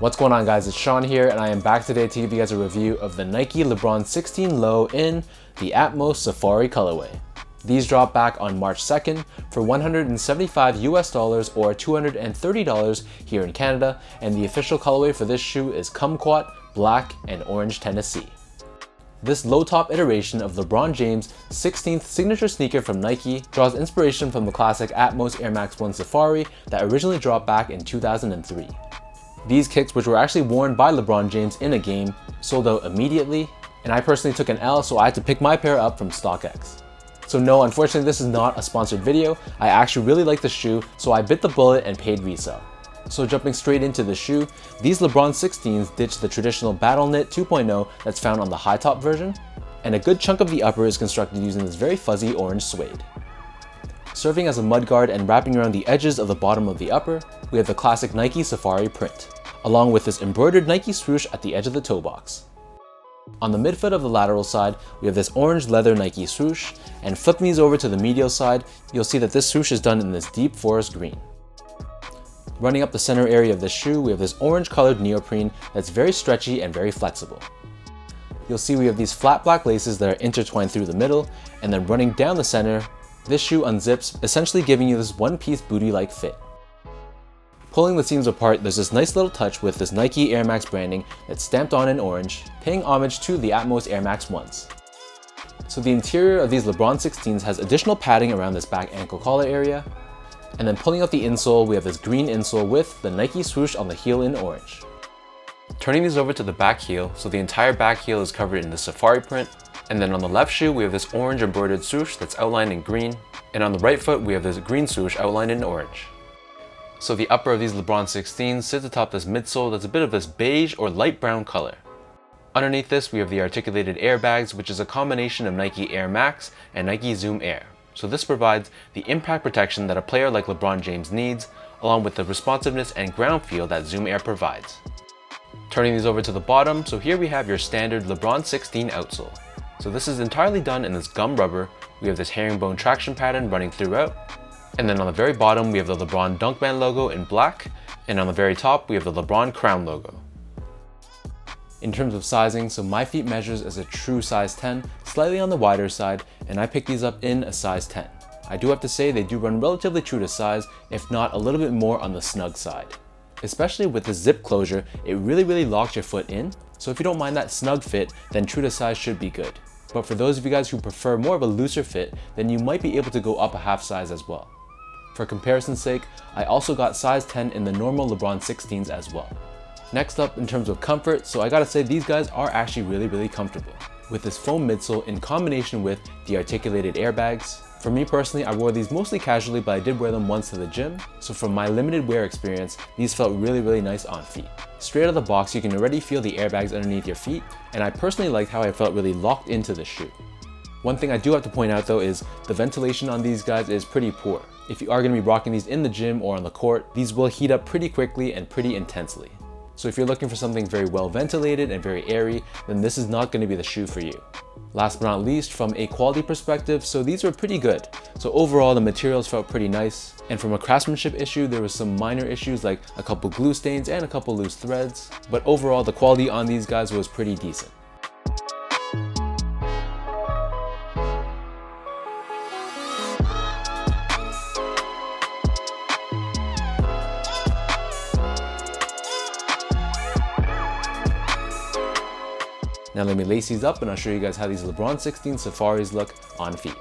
What's going on, guys? It's Sean here, and I am back today to give you guys a review of the Nike LeBron 16 Low in the Atmos Safari colorway. These dropped back on March 2nd for $175 or $230 here in Canada, and the official colorway for this shoe is Kumquat, Black, and Orange Tennessee. This low-top iteration of LeBron James' 16th signature sneaker from Nike draws inspiration from the classic Atmos Air Max 1 Safari that originally dropped back in 2003. These kicks, which were actually worn by LeBron James in a game, sold out immediately, and I personally took an L, so I had to pick my pair up from StockX. So no, unfortunately this is not a sponsored video. I actually really like the shoe, so I bit the bullet and paid resale. So jumping straight into the shoe, these LeBron 16s ditch the traditional Battle Knit 2.0 that's found on the high top version, and a good chunk of the upper is constructed using this very fuzzy orange suede. Serving as a mudguard and wrapping around the edges of the bottom of the upper, we have the classic Nike Safari print, along with this embroidered Nike swoosh at the edge of the toe box. On the midfoot of the lateral side, we have this orange leather Nike swoosh, and flipping these over to the medial side, you'll see that this swoosh is done in this deep forest green. Running up the center area of the shoe, we have this orange colored neoprene that's very stretchy and very flexible. You'll see we have these flat black laces that are intertwined through the middle, and then running down the center, this shoe unzips, essentially giving you this one-piece booty-like fit. Pulling the seams apart, there's this nice little touch with this Nike Air Max branding that's stamped on in orange, paying homage to the Atmos Air Max 1s. So the interior of these LeBron 16s has additional padding around this back ankle collar area, and then pulling out the insole, we have this green insole with the Nike swoosh on the heel in orange. Turning these over to the back heel, so the entire back heel is covered in the Safari print, and then on the left shoe we have this orange embroidered swoosh that's outlined in green, and on the right foot we have this green swoosh outlined in orange. So the upper of these LeBron 16s sits atop this midsole that's a bit of this beige or light brown color. Underneath this we have the articulated airbags, which is a combination of Nike Air Max and Nike Zoom Air. So this provides the impact protection that a player like LeBron James needs, along with the responsiveness and ground feel that Zoom Air provides. Turning these over to the bottom, so here we have your standard LeBron 16 outsole. So this is entirely done in this gum rubber. We have this herringbone traction pattern running throughout, and then on the very bottom we have the LeBron Dunkman logo in black, and on the very top we have the LeBron Crown logo. In terms of sizing, so my feet measures as a true size 10, slightly on the wider side, and I picked these up in a size 10. I do have to say they do run relatively true to size, if not a little bit more on the snug side. Especially with the zip closure, it really locks your foot in, so if you don't mind that snug fit, then true to size should be good. But for those of you guys who prefer more of a looser fit, then you might be able to go up a half size as well. For comparison's sake, I also got size 10 in the normal LeBron 16s as well. Next up, in terms of comfort, so I gotta say these guys are actually really comfortable, with this foam midsole in combination with the articulated airbags. For me personally, I wore these mostly casually, but I did wear them once to the gym, so from my limited wear experience, these felt really nice on feet. Straight out of the box, you can already feel the airbags underneath your feet, and I personally liked how I felt really locked into the shoe. One thing I do have to point out though is the ventilation on these guys is pretty poor. If you are going to be rocking these in the gym or on the court, these will heat up pretty quickly and pretty intensely. So if you're looking for something very well ventilated and very airy, then this is not going to be the shoe for you. Last but not least, from a quality perspective, so these were pretty good. So overall the materials felt pretty nice, and from a craftsmanship issue there was some minor issues like a couple glue stains and a couple loose threads, but overall the quality on these guys was pretty decent. Now let me lace these up and I'll show you guys how these LeBron 16 Safaris look on feet.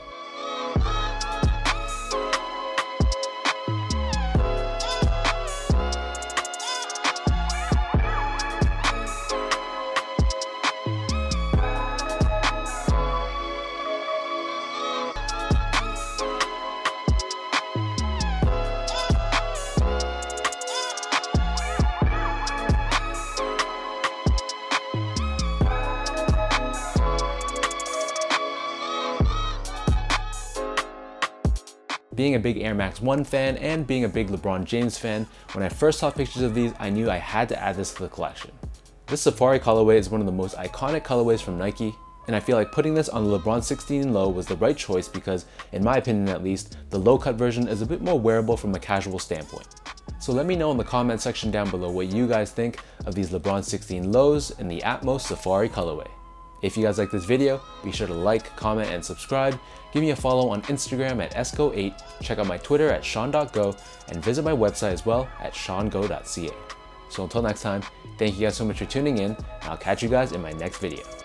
Being a big Air Max 1 fan and being a big LeBron James fan, when I first saw pictures of these, I knew I had to add this to the collection. This Safari colorway is one of the most iconic colorways from Nike, and I feel like putting this on the LeBron 16 Low was the right choice because, in my opinion at least, the low cut version is a bit more wearable from a casual standpoint. So let me know in the comment section down below what you guys think of these LeBron 16 lows in the Atmos Safari colorway. If you guys like this video, be sure to like, comment, and subscribe. Give me a follow on Instagram at esco8, check out my Twitter at sean.go, and visit my website as well at seango.ca. So until next time, thank you guys so much for tuning in, and I'll catch you guys in my next video.